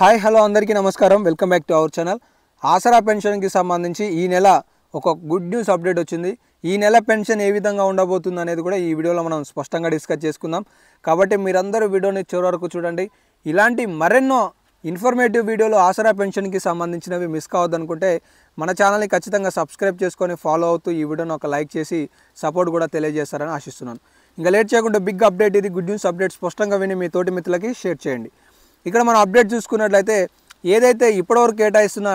Hi hello అందరికీ నమస్కారం. Welcome back to our channel. Aasara పెన్షన్కి సంబంధించి ఈ నెల ఒక గుడ్ న్యూస్ అప్డేట్ వచ్చింది. ఈ నెల పెన్షన్ ఏ విధంగా ఉండబోతుంది అనేది కూడా ఈ వీడియోలో మనం స్పష్టంగా డిస్కస్ చేసుకుందాం. కాబట్టి మీరందరూ వీడియోని చివరి వరకు చూడండి. ఇలాంటి మరెన్నో ఇన్ఫర్మేటివ్ వీడియోలు ఆసరా పెన్షన్కి సంబంధించినవి మిస్ కావద్దనుకుంటే మన ఛానల్ని ఖచ్చితంగా సబ్స్క్రైబ్ చేసుకొని ఫాలో అవుతూ ఈ వీడియోని ఒక లైక్ చేసి సపోర్ట్ కూడా తెలియజేస్తారని ఆశిస్తున్నాను. ఇంకా లేట్ చేయకుండా బిగ్ అప్డేట్, ఇది గుడ్ న్యూస్ అప్డేట్. స్పష్టంగా విని మీ తోటి మిత్రులకి షేర్ చేయండి. ఇక్కడ మనం అప్డేట్ చూసుకున్నట్లయితే ఏదైతే ఇప్పటివరకు కేటాయిస్తున్న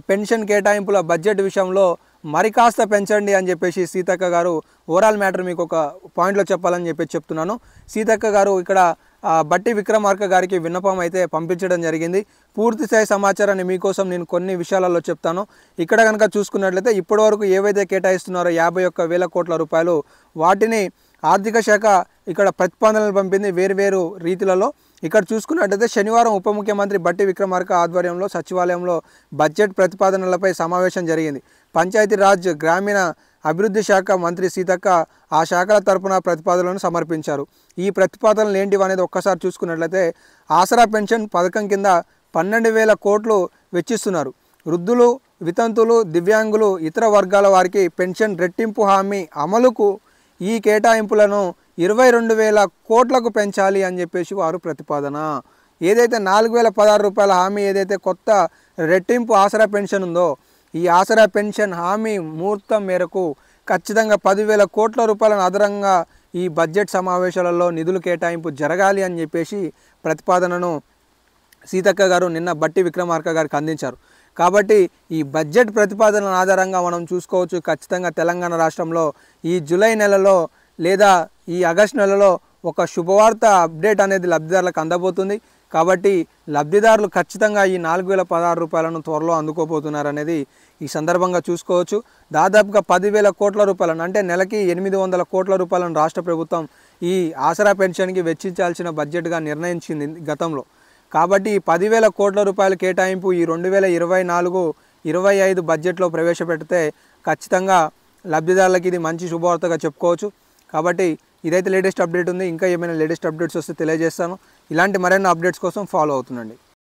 పెన్షన్ కేటాయింపుల బడ్జెట్ విషయంలో మరి కాస్త పెంచండి అని చెప్పేసి సీతక్క గారు ఓవరాల్ మ్యాటర్ మీకు ఒక పాయింట్లో చెప్పాలని చెప్పేసి చెప్తున్నాను. సీతక్క గారు ఇక్కడ బట్టి విక్రమార్క గారికి విన్నపం అయితే పంపించడం జరిగింది. పూర్తి స్థాయి సమాచారాన్ని మీకోసం నేను కొన్ని విషయాలలో చెప్తాను. ఇక్కడ కనుక చూసుకున్నట్లయితే ఇప్పటివరకు ఏవైతే కేటాయిస్తున్నారో 51,000 కోట్ల రూపాయలు, వాటిని ఆర్థిక శాఖ ఇక్కడ ప్రతిపాదనలు పంపింది వేరువేరు రీతిలలో. ఇక్కడ చూసుకున్నట్లయితే శనివారం ఉప ముఖ్యమంత్రి బట్టి విక్రమార్క ఆధ్వర్యంలో సచివాలయంలో బడ్జెట్ ప్రతిపాదనలపై సమావేశం జరిగింది. పంచాయతీరాజ్ గ్రామీణ అభివృద్ధి శాఖ మంత్రి సీతక్క ఆ శాఖల తరపున ప్రతిపాదనలను సమర్పించారు. ఈ ప్రతిపాదనలు ఏంటివి అనేది ఒక్కసారి చూసుకున్నట్లయితే ఆసరా పెన్షన్ పథకం కింద 12,000 కోట్లు వెచ్చిస్తున్నారు. వృద్ధులు, వితంతులు, దివ్యాంగులు, ఇతర వర్గాల వారికి పెన్షన్ రెట్టింపు హామీ అమలుకు ఈ కేటాయింపులను 22,000 కోట్లకు పెంచాలి అని చెప్పేసి వారు ప్రతిపాదన. ఏదైతే 4,016 రూపాయల హామీ, ఏదైతే కొత్త రెట్టింపు ఆసరా పెన్షన్ ఉందో, ఈ ఆసరా పెన్షన్ హామీ ముహూర్తం మేరకు ఖచ్చితంగా 10,000 కోట్ల రూపాయలను అదనంగా ఈ బడ్జెట్ సమావేశాలలో నిధులు కేటాయింపు జరగాలి అని చెప్పేసి ప్రతిపాదనను సీతక్క గారు నిన్న బట్టి విక్రమార్క గారికి అందించారు. కాబట్టి ఈ బడ్జెట్ ప్రతిపాదన ఆధారంగా మనం చూసుకోవచ్చు, ఖచ్చితంగా తెలంగాణ రాష్ట్రంలో ఈ జూలై నెలలో లేదా ఈ ఆగస్టు నెలలో ఒక శుభవార్త అప్డేట్ అనేది లబ్ధిదారులకు అందబోతుంది. కాబట్టి లబ్ధిదారులు ఖచ్చితంగా ఈ 4,016 రూపాయలను త్వరలో అందుకోబోతున్నారు అనేది ఈ సందర్భంగా చూసుకోవచ్చు. దాదాపుగా 10,000 కోట్ల రూపాయలను, అంటే నెలకి 800 కోట్ల రూపాయలను రాష్ట్ర ప్రభుత్వం ఈ ఆసరా పెన్షన్కి వెచ్చించాల్సిన బడ్జెట్గా నిర్ణయించింది గతంలో. కాబట్టి ఈ 10,000 కోట్ల రూపాయల కేటాయింపు ఈ 2024-25 బడ్జెట్లో ప్రవేశపెడితే ఖచ్చితంగా లబ్ధిదారులకి ఇది మంచి శుభవార్తగా చెప్పుకోవచ్చు. కాబట్టి ఇదైతే లేటెస్ట్ అప్డేట్ ఉంది. ఇంకా ఏమైనా లేటెస్ట్ అప్డేట్స్ వస్తే తెలియజేస్తాను. ఇలాంటి మరిన్ని అప్డేట్స్ కోసం ఫాలో అవుతుండండి.